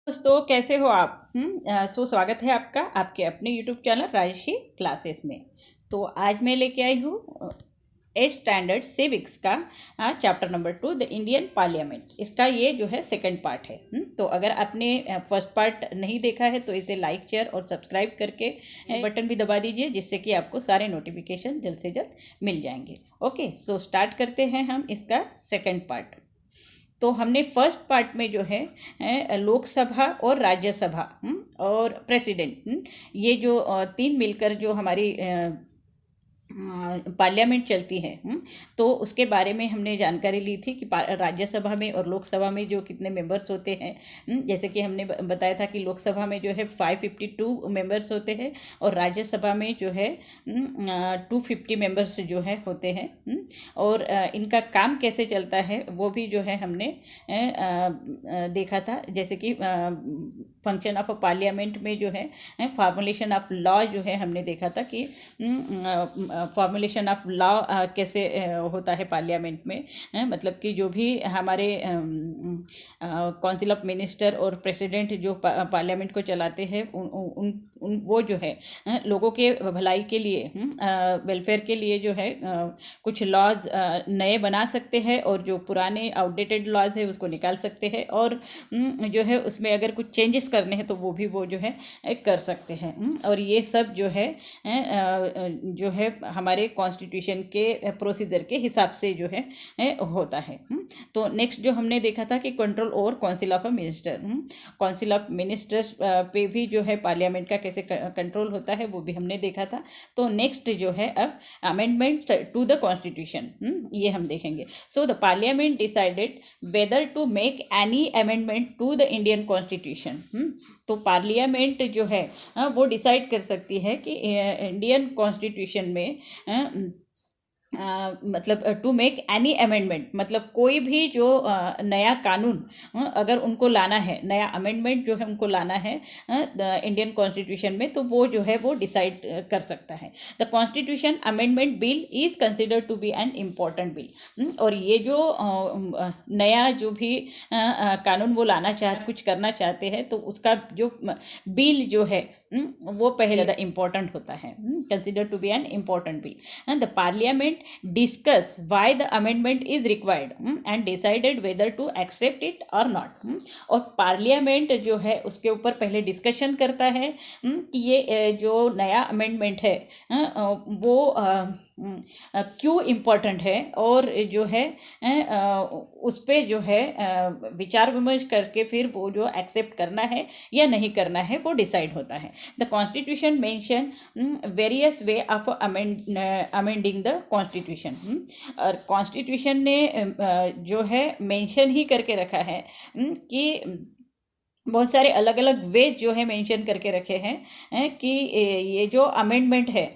दोस्तों कैसे हो आप। तो स्वागत है आपका आपके अपने यूट्यूब चैनल राजश्री क्लासेस में। तो आज मैं लेके आई हूँ 8th स्टैंडर्ड सिविक्स का chapter number 2 the Indian parliament. इसका ये जो है सेकंड पार्ट है। तो अगर आपने फर्स्ट पार्ट नहीं देखा है तो इसे लाइक शेयर और सब्सक्राइब करके बटन भी दबा दीजिए, जिससे कि आपको सारे नोटिफिकेशन जल्द से जल्द मिल जाएंगे। ओके, सो स्टार्ट करते हैं हम इसका सेकंड पार्ट। तो हमने फर्स्ट पार्ट में जो है लोकसभा और राज्यसभा और प्रेसिडेंट, ये जो तीन मिलकर जो हमारी पार्लियामेंट चलती है। तो उसके बारे में हमने जानकारी ली थी कि राज्यसभा में और लोकसभा में जो कितने मेंबर्स होते हैं। जैसे कि हमने बताया था कि लोकसभा में जो है 552 मेंबर्स होते हैं और राज्यसभा में जो है 250 मेंबर्स जो है होते हैं। और इनका काम कैसे चलता है वो भी जो है हमने देखा था। जैसे कि फंक्शन ऑफ पार्लियामेंट में जो है फॉर्मुलेशन ऑफ लॉ जो है हमने देखा था कि फॉर्मुलेशन ऑफ लॉ कैसे होता है पार्लियामेंट में। मतलब कि जो भी हमारे काउंसिल ऑफ मिनिस्टर और प्रेसिडेंट जो पार्लियामेंट को चलाते हैं उन वो जो है लोगों के भलाई के लिए, वेलफेयर के लिए जो है कुछ लॉज नए बना सकते हैं और जो पुराने आउटडेटेड लॉज है उसको निकाल सकते हैं। और जो है उसमें अगर कुछ चेंजेस करने हैं तो वो भी वो जो है कर सकते हैं। और ये सब जो है हमारे कॉन्स्टिट्यूशन के प्रोसीजर के हिसाब से जो है होता है। तो नेक्स्ट जो हमने देखा था कि control over council of minister, council of ministers पे भी जो है पार्लियामेंट का कैसे कंट्रोल होता है वो भी हमने देखा था। तो नेक्स्ट जो है अब अमेंडमेंट टू द कॉन्स्टिट्यूशन, ये हम देखेंगे। So the parliament decided whether to make any amendment to the Indian constitution. तो पार्लियामेंट जो है वो डिसाइड कर सकती है कि इंडियन कॉन्स्टिट्यूशन में मतलब टू मेक एनी अमेंडमेंट, मतलब कोई भी जो नया कानून अगर उनको लाना है, नया अमेंडमेंट जो है उनको लाना है इंडियन कॉन्स्टिट्यूशन में, तो वो जो है वो डिसाइड कर सकता है। The constitution amendment bill is considered to be an important bill. और ये जो नया जो भी कानून वो लाना चाहते, कुछ करना चाहते हैं, तो उसका जो बिल जो है वो पहले ज़्यादा इम्पोर्टेंट होता है, consider to be an important bill. And the parliament discuss why the amendment is required and decided whether to accept it और नॉट। और पार्लियामेंट जो है उसके ऊपर पहले डिस्कशन करता है कि ये जो नया अमेंडमेंट है वो क्यों इम्पोर्टेंट है, और जो है उस पर जो है विचार विमर्श करके फिर वो जो एक्सेप्ट करना है या नहीं करना है वो डिसाइड होता है। The constitution mention various way of amending the constitution. और कॉन्स्टिट्यूशन ने जो है मेंशन ही करके रखा है कि बहुत सारे अलग अलग वे जो है मेंशन करके रखे हैं कि ये जो अमेंडमेंट है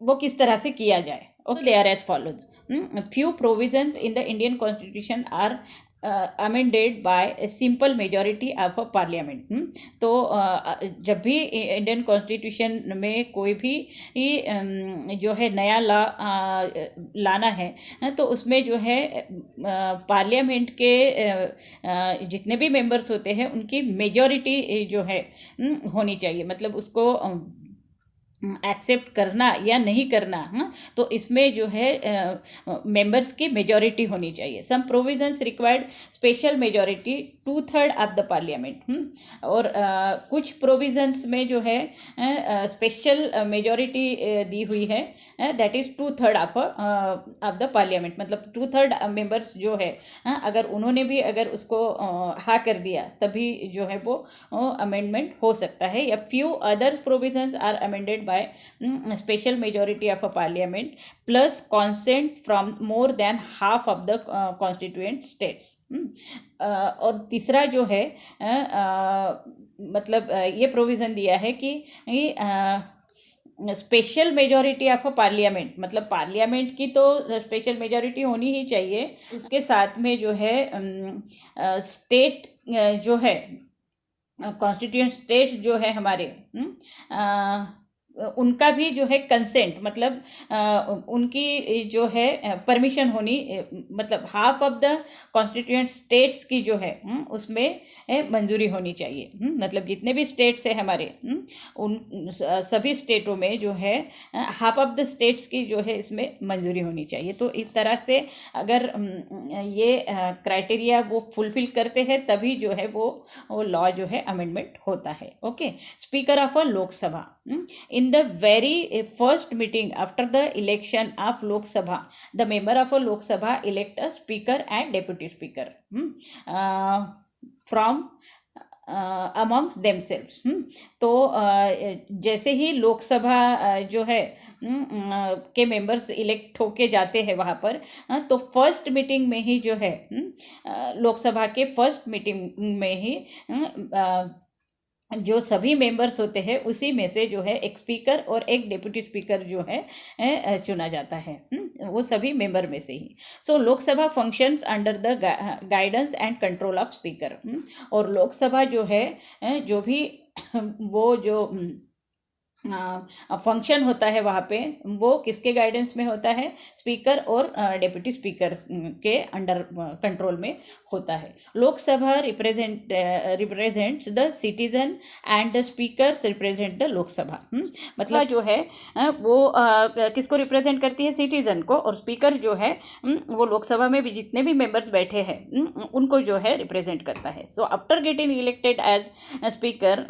वो किस तरह से किया जाए। Okay, they are as follows. Few provisions in the Indian constitution are amended by a simple majority of a parliament. तो जब भी इंडियन कॉन्स्टिट्यूशन में कोई भी जो है नया लॉ लाना है तो उसमें जो है पार्लियामेंट के जितने भी मेंबर्स होते हैं उनकी मेजॉरिटी जो है होनी चाहिए। मतलब उसको एक्सेप्ट करना या नहीं करना, तो इसमें जो है मेंबर्स की मेजॉरिटी होनी चाहिए। Some provisions required special majority 2/3 of the parliament. और कुछ प्रोविजंस में जो है स्पेशल मेजॉरिटी दी हुई है, that is 2/3 of the parliament. मतलब 2/3 मेंबर्स जो है अगर उन्होंने भी अगर उसको हाँ कर दिया तभी जो है वो अमेंडमेंट हो सकता है। या few other provisions are amended by special majority of a parliament plus consent from more than half of the constituent states। और तीसरा जो है मतलब ये प्रोविज़न दिया है कि special majority of a parliament, मतलब पार्लियामेंट की तो स्पेशल मेजॉरिटी होनी ही चाहिए। उसके साथ में जो है स्टेट जो है कॉन्स्टिट्यूएंट स्टेट्स जो है हमारे उनका भी जो है कंसेंट, मतलब उनकी जो है परमिशन होनी, मतलब half of the constituent states की जो है उसमें मंजूरी होनी चाहिए। मतलब जितने भी स्टेट्स है हमारे, उन सभी स्टेटों में जो है हाफ ऑफ द स्टेट्स की जो है इसमें मंजूरी होनी चाहिए। तो इस तरह से अगर ये क्राइटेरिया वो फुलफिल करते हैं तभी जो है वो लॉ जो है अमेंडमेंट होता है। Okay, speaker of a Lok Sabha, in the very first meeting after the election of Lok Sabha, the member of a Lok Sabha elect a speaker and deputy speaker from amongst themselves। तो जैसे ही लोकसभा जो है के members elect होके जाते हैं वहाँ पर, तो फर्स्ट मीटिंग में ही जो है लोकसभा के फर्स्ट मीटिंग में ही जो सभी मेंबर्स होते हैं उसी में से जो है एक स्पीकर और एक डिप्यूटी स्पीकर जो है चुना जाता है, वो सभी मेंबर में से ही। So Lok Sabha functions under the guidance and control of speaker. और लोकसभा जो है जो भी वो जो फंक्शन होता है वहाँ पे वो किसके गाइडेंस में होता है? स्पीकर और डिप्यूटी स्पीकर के अंडर कंट्रोल में होता है। Lok Sabha represents the citizen and the speaker represent the Lok Sabha. मतलब जो है वो किसको रिप्रेजेंट करती है? सिटीजन को। और स्पीकर जो है वो लोकसभा में भी जितने भी मेंबर्स बैठे हैं उनको जो है रिप्रेजेंट करता है। So after getting elected as speaker,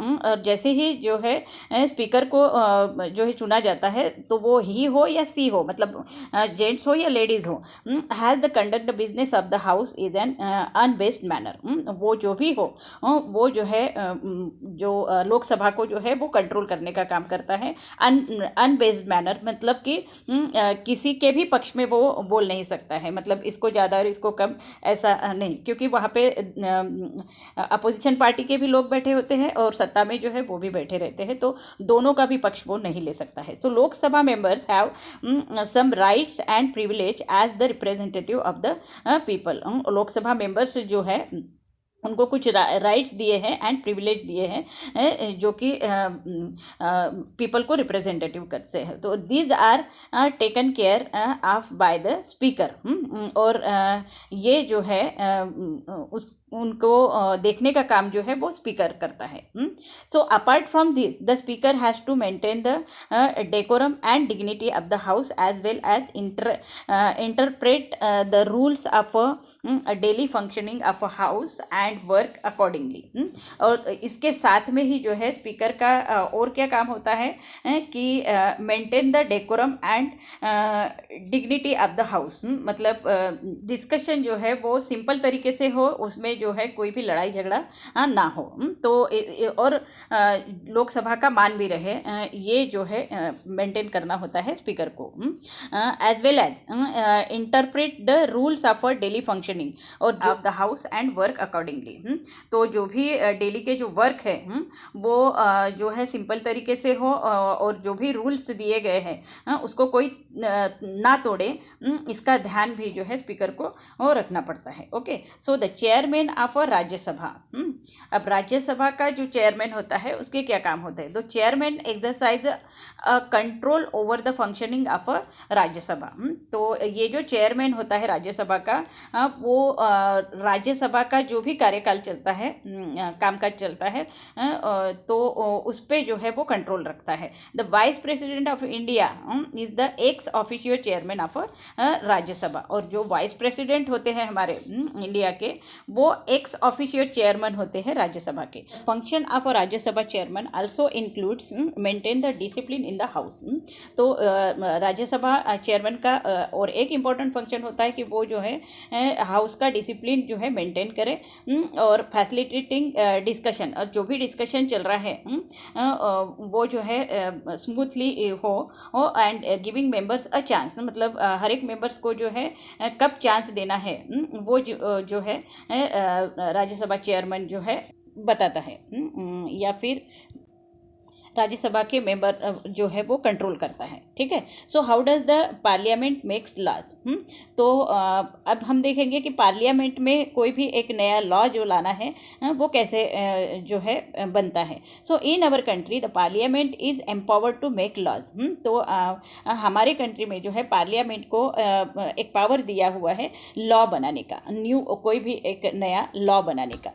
जैसे ही जो है स्पीकर को जो है चुना जाता है तो वो ही हो या सी हो, मतलब जेंट्स हो या लेडीज हो, has the conduct the business of the house is an unbiased manner. वो जो भी हो वो जो है जो लोकसभा को जो है वो कंट्रोल करने का काम करता है। अनबेस्ड मैनर मतलब कि किसी के भी पक्ष में वो बोल नहीं सकता है, मतलब इसको ज़्यादा और इसको कम ऐसा नहीं, क्योंकि वहाँ पे अपोजिशन पार्टी के भी लोग बैठे होते हैं और सत्ता में जो है वो भी बैठे रहते हैं, तो दोनों का भी पक्ष वो नहीं ले सकता है। So Lok Sabha members have some rights and privilege as the representative of the people. Lok Sabha members जो है उनको कुछ राइट्स दिए हैं एंड प्रिविलेज दिए हैं जो कि पीपल को रिप्रेजेंटेटिव करते हैं। तो these are taken care of by the speaker. और ये जो है उनको देखने का काम जो है वो स्पीकर करता है। So apart from this the speaker has to maintain the decorum and dignity of the house as well as interpret the rules of daily functioning of a house and work accordingly. और इसके साथ में ही जो है speaker का और क्या काम होता है कि maintain the decorum and dignity of the house. मतलब डिस्कशन जो है वो सिंपल तरीके से हो, उसमें जो है कोई भी लड़ाई झगड़ा ना हो, तो और लोकसभा का मान भी रहे, ये जो है मेंटेन करना होता है स्पीकर को। As well as interpret the rules of a daily functioning और of the house and work accordingly. तो जो भी डेली के जो वर्क है वो जो है सिंपल तरीके से हो और जो भी रूल्स दिए गए हैं उसको कोई ना तोड़े, इसका ध्यान भी जो है स्पीकर को रखना पड़ता है। Okay, so the chairman of Rajya Sabha. अब राज्यसभा का जो चेयरमैन होता है उसके क्या काम होते हैं? तो chairman exercise control over the functioning of Rajya Sabha. तो ये जो चेयरमैन होता है राज्यसभा का वो राज्यसभा का जो भी कार्यकाल चलता है, कामकाज चलता है, तो उस पर जो है वो कंट्रोल रखता है। The vice president of India is the ex officio chairman of Rajya Sabha. और जो वाइस प्रेसिडेंट होते हैं हमारे इंडिया के वो एक्स ऑफिशियो चेयरमैन होते हैं राज्यसभा के। Function of Rajya Sabha chairman also includes maintain the discipline in the house. तो राज्यसभा चेयरमैन का और एक इम्पॉर्टेंट फंक्शन होता है कि वो जो है हाउस का डिसिप्लिन जो है मेंटेन करे और फैसिलिटेटिंग डिस्कशन, और जो भी डिस्कशन चल रहा है वो जो है स्मूथली हो and giving members a chance. मतलब हर एक मेंबर्स को जो है कब चांस देना है वो जो है राज्यसभा चेयरमैन जो है बताता है। या फिर राज्यसभा के मेंबर जो है वो कंट्रोल करता है, ठीक है। So how does the parliament makes laws. तो अब हम देखेंगे कि पार्लियामेंट में कोई भी एक नया लॉ जो लाना है वो कैसे जो है बनता है। So in our country the parliament is empowered to make laws. तो हमारे कंट्री में जो है पार्लियामेंट को एक पावर दिया हुआ है लॉ बनाने का, न्यू कोई भी एक नया लॉ बनाने का।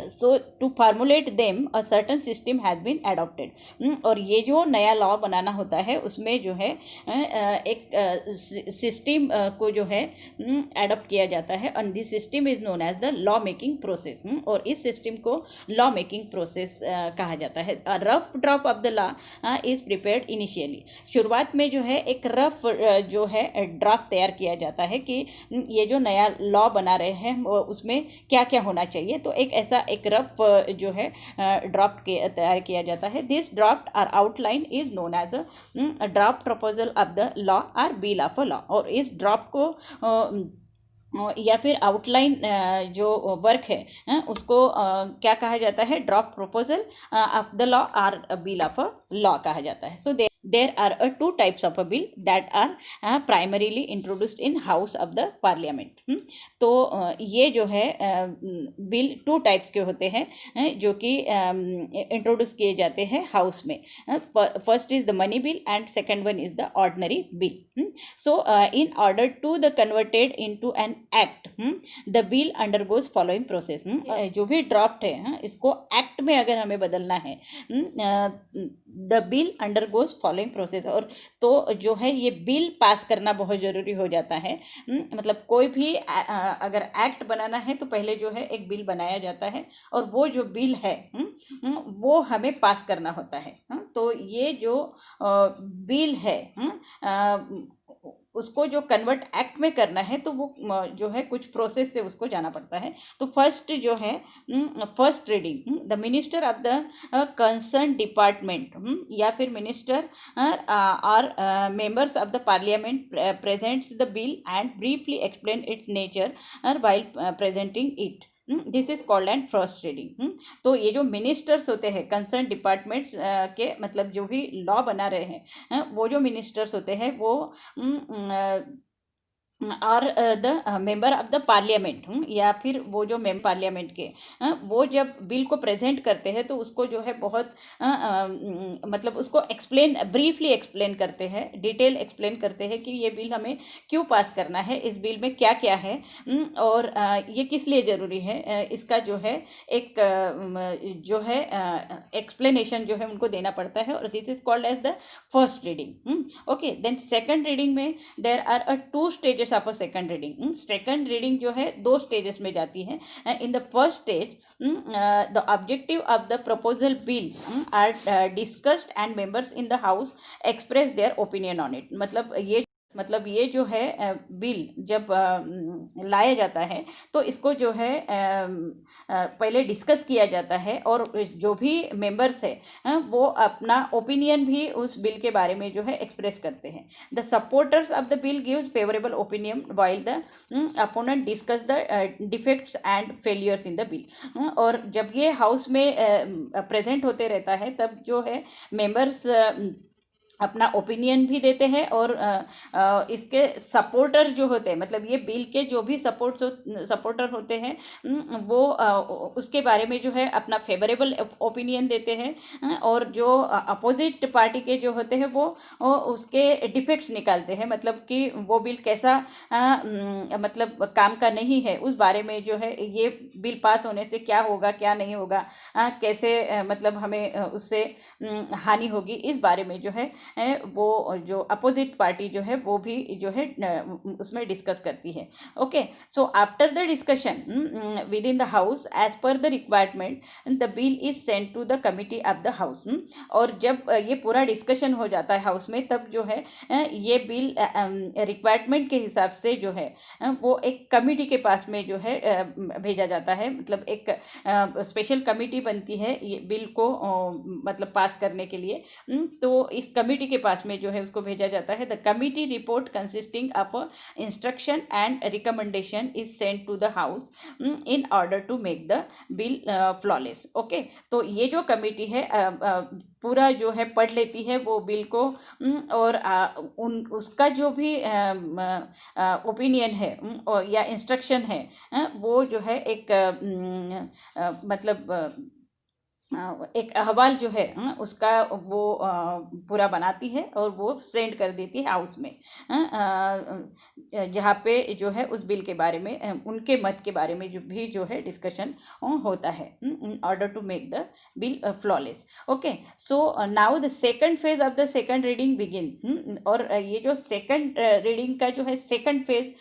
So to formulate them a certain system has been adopted. और ये जो नया लॉ बनाना होता है उसमें जो है एक सिस्टम को जो है एडॉप्ट किया जाता है, और this system is known as the law making process. और इस सिस्टम को लॉ मेकिंग प्रोसेस कहा जाता है। Rough draft of the law is prepared initially. शुरुआत में जो है एक रफ जो है ड्राफ्ट तैयार किया जाता है कि ये जो नया लॉ बना रहे हैं उसमें क्या क्या होना चाहिए। तो एक ऐसा एक रफ जो है ड्राफ्ट तैयार किया जाता है। दिस ड्राफ्ट और outline is known as a draft proposal of the law और बिल ऑफ अ लॉ। और इस ड्राफ्ट को या फिर आउटलाइन जो वर्क है उसको क्या कहा जाता है, draft proposal of the law और बिल ऑफ अ लॉ कहा जाता है। सो there are two types of a bill that are primarily introduced in house of the parliament। तो ये जो है बिल टू टाइप के होते हैं जो कि इंट्रोड्यूस किए जाते हैं हाउस में। First is the money bill and second one is the ordinary bill. So in order to the converted into an act the bill undergoes following process. जो भी ड्राफ्ट है इसको एक्ट में अगर हमें बदलना है the bill undergoes following process. और तो जो है ये बिल पास करना बहुत ज़रूरी हो जाता है। मतलब कोई भी अगर एक्ट बनाना है तो पहले जो है एक बिल बनाया जाता है, और वो जो बिल है वो हमें पास करना होता है। तो ये जो बिल है उसको जो कन्वर्ट एक्ट में करना है तो वो जो है कुछ प्रोसेस से उसको जाना पड़ता है। तो फर्स्ट जो है first reading the minister of the concern department या फिर मिनिस्टर और members of the parliament presents the bill and briefly explain it's nature while presenting it. This is called and first reading. तो ये जो ministers होते हैं concern departments के मतलब जो भी लॉ बना रहे हैं वो जो मिनिस्टर्स होते हैं वो और the member of the parliament या फिर वो जो मेंबर पार्लियामेंट के वो जब बिल को प्रेजेंट करते हैं तो उसको जो है बहुत मतलब उसको एक्सप्लेन ब्रीफली एक्सप्लेन करते हैं, डिटेल एक्सप्लेन करते हैं कि ये बिल हमें क्यों पास करना है, इस बिल में क्या क्या है और ये किस लिए ज़रूरी है, इसका जो है एक जो है एक्सप्लेनेशन जो है उनको देना पड़ता है। और this is called as the first reading. Okay, then second reading में there are two stages of a second reading. Second reading जो है दो स्टेजेस में जाती है। In the first stage the objective of the proposal bill are discussed and members in the house express their opinion on it. मतलब ये जो है बिल जब लाया जाता है तो इसको जो है पहले डिस्कस किया जाता है और जो भी मेंबर्स है वो अपना ओपिनियन भी उस बिल के बारे में जो है एक्सप्रेस करते हैं। The supporters of the bill gives favourable opinion while the opponent discuss the defects and failures in the bill. और जब ये हाउस में प्रेजेंट होते रहता है तब जो है मेंबर्स अपना ओपिनियन भी देते हैं और इसके सपोर्टर जो होते हैं मतलब ये बिल के जो भी सपोर्टर होते हैं वो उसके बारे में जो है अपना फेवरेबल ओपिनियन देते हैं और जो अपोजिट पार्टी के जो होते हैं वो उसके डिफेक्ट्स निकालते हैं, मतलब कि वो बिल कैसा मतलब काम का नहीं है उस बारे में जो है ये बिल पास होने से क्या होगा क्या नहीं होगा, कैसे मतलब हमें उससे हानि होगी, इस बारे में जो है वो जो अपोजिट पार्टी जो है वो भी जो है उसमें डिस्कस करती है। Okay, so after the discussion with in the house as per the requirement the bill is sent to the committee of the house. और जब ये पूरा डिस्कशन हो जाता है हाउस में तब जो है ये बिल रिक्वायरमेंट के हिसाब से जो है वो एक कमिटी के पास में जो है भेजा जाता है। मतलब एक स्पेशल कमिटी बनती है ये बिल को मतलब पास करने के लिए। तो इस कमिटी कमिटी के पास में जो है उसको भेजा जाता है। The committee report consisting of instruction and recommendation is sent to the house in order to make the bill flawless. Okay, तो ये जो कमेटी है पूरा जो है पढ़ लेती है वो बिल को, और उसका जो भी ओपिनियन है या इंस्ट्रक्शन है, वो जो है एक मतलब एक अहवाल जो है उसका वो पूरा बनाती है और वो सेंड कर देती है हाउस में, जहाँ पे जो है उस बिल के बारे में उनके मत के बारे में जो है डिस्कशन होता है in order to make the bill flawless. Okay, so now the second phase of the second reading begins. और ये जो सेकंड रीडिंग का जो है सेकंड फेज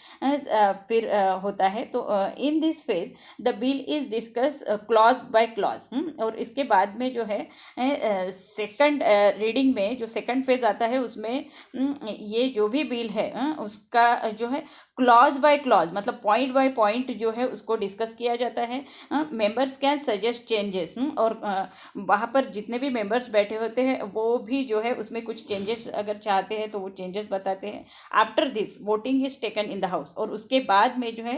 फिर होता है, तो in this phase the bill is discuss clause by clause. और इसके बाद में जो है सेकंड रीडिंग में जो सेकंड फेज आता है उसमें ये जो भी बिल है उसका जो है क्लॉज बाय क्लॉज मतलब पॉइंट बाय पॉइंट जो है उसको डिस्कस किया जाता है। मेंबर्स कैन सजेस्ट चेंजेस, और वहाँ पर जितने भी मेंबर्स बैठे होते हैं वो भी जो है उसमें कुछ चेंजेस अगर चाहते हैं तो वो चेंजेस बताते हैं। After this voting is taken in the house, और उसके बाद में जो है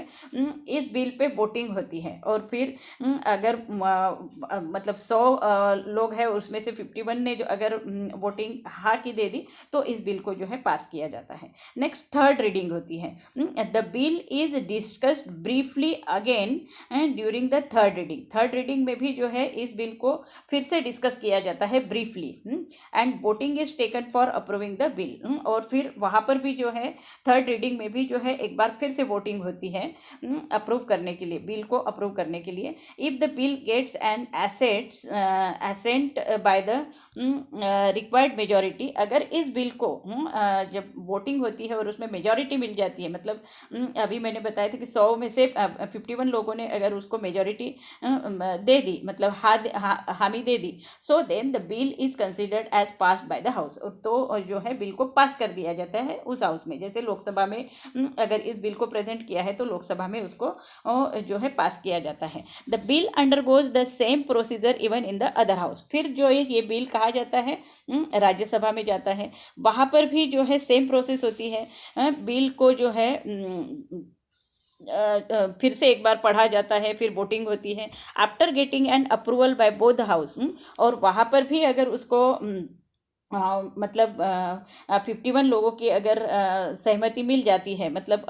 इस बिल पे वोटिंग होती है। और फिर अगर मतलब 100 लोग हैं उसमें से 51 ने जो अगर वोटिंग हाँ की दे दी तो इस बिल को जो है पास किया जाता है। नेक्स्ट थर्ड रीडिंग होती है। The bill is discussed briefly again during the third reading. Third reading में भी जो है इस बिल को फिर से डिस्कस किया जाता है briefly, and voting is taken for approving the bill. और फिर वहाँ पर भी जो है थर्ड रीडिंग में भी जो है एक बार फिर से वोटिंग होती है अप्रूव करने के लिए, बिल को अप्रूव करने के लिए। If the bill gets an assent by the required majority, अगर इस बिल को जब वोटिंग होती है और उसमें मेजॉरिटी मिल जाती है, मतलब अभी मैंने बताया था कि 100 में से 51 लोगों ने अगर उसको मेजॉरिटी दे दी, मतलब हामी दे दी, so then the bill is considered as passed by the house. तो जो है बिल को पास कर दिया जाता है उस हाउस में। जैसे लोकसभा में अगर इस बिल को प्रेजेंट किया है तो लोकसभा में उसको जो है पास किया जाता है। The bill undergoes the same procedure even in the other house. फिर जो है ये बिल कहा जाता है राज्यसभा में जाता है, वहाँ पर भी जो है सेम प्रोसेस होती है। बिल को जो है फिर से एक बार पढ़ा जाता है, फिर वोटिंग होती है after getting an approval by both house. और वहाँ पर भी अगर उसको मतलब 51 लोगों की अगर सहमति मिल जाती है, मतलब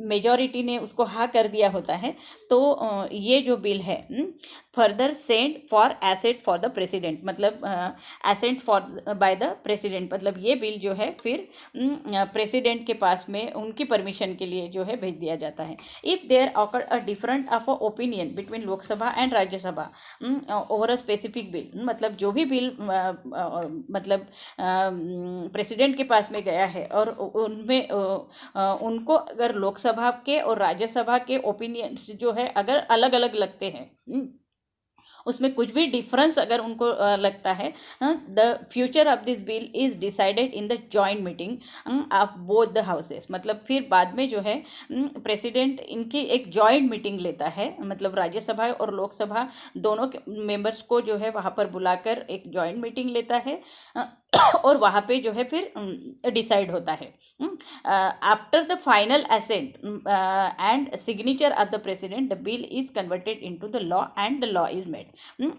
मेजॉरिटी ने उसको हाँ कर दिया होता है, तो ये जो बिल है further send for asset for the president, मतलब assent for by the president, मतलब ये बिल जो है फिर प्रेसिडेंट के पास में उनकी परमिशन के लिए जो है भेज दिया जाता है। If there occur a different of a opinion between Lok Sabha and Rajya Sabha over a specific bill, मतलब जो भी बिल मतलब प्रेसिडेंट के पास में गया है और उनमें उनको अगर लोकसभा के और राज्यसभा के ओपिनियन जो है अगर अलग अलग लगते हैं, उसमें कुछ भी डिफरेंस अगर उनको लगता है, the future of this bill is decided in the joint meeting of both the houses. मतलब फिर बाद में जो है प्रेसिडेंट इनकी एक जॉइंट मीटिंग लेता है, मतलब राज्यसभा और लोकसभा दोनों मेंबर्स को जो है वहाँ पर बुलाकर एक जॉइंट मीटिंग लेता है और वहाँ पे जो है फिर डिसाइड होता है। After the final assent and signature of the president the bill is converted into the law and the law is made.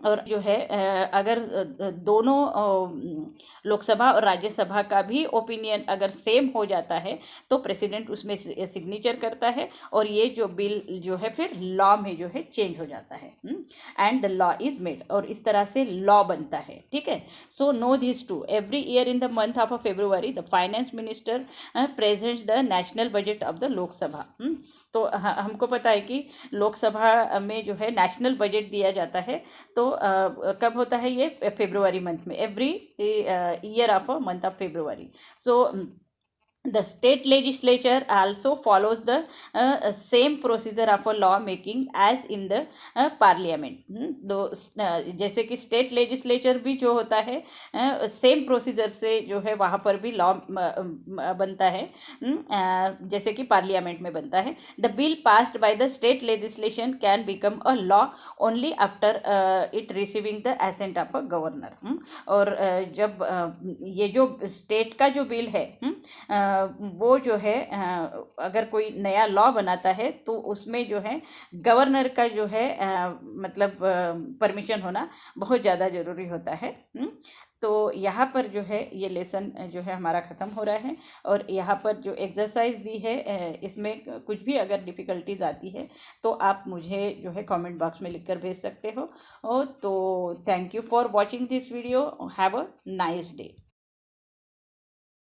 और जो है अगर दोनों लोकसभा और राज्यसभा का भी ओपिनियन अगर सेम हो जाता है तो प्रेसिडेंट उसमें सिग्नेचर करता है और ये जो बिल जो है फिर लॉ में जो है चेंज हो जाता है and the law is made, और इस तरह से लॉ बनता है। ठीक है, so know this too every year in the month of February the finance minister presents the national budget of the Lok Sabha। तो हमको पता है कि लोकसभा में जो है नेशनल बजट दिया जाता है, तो कब होता है ये फरवरी मंथ में, every year of month of February. So the state legislature also follows the same procedure of a law making as in the parliament. तो जैसे कि स्टेट लेजिस्लेचर भी जो होता है सेम प्रोसीजर से जो है वहाँ पर भी लॉ बनता है, जैसे कि पार्लियामेंट में बनता है. The bill passed by the state legislation can become a law only after it receiving the ascent of a governor. और जब ये जो स्टेट का जो बिल है, वो जो है अगर कोई नया लॉ बनाता है तो उसमें जो है गवर्नर का जो है मतलब परमिशन होना बहुत ज़्यादा ज़रूरी होता है. तो यहाँ पर जो है ये लेसन जो है हमारा ख़त्म हो रहा है. और यहाँ पर जो एक्सरसाइज दी है इसमें कुछ भी अगर डिफ़िकल्टीज आती है तो आप मुझे जो है कमेंट बॉक्स में लिख कर भेज सकते हो. तो thank you for watching this video. Have a nice day.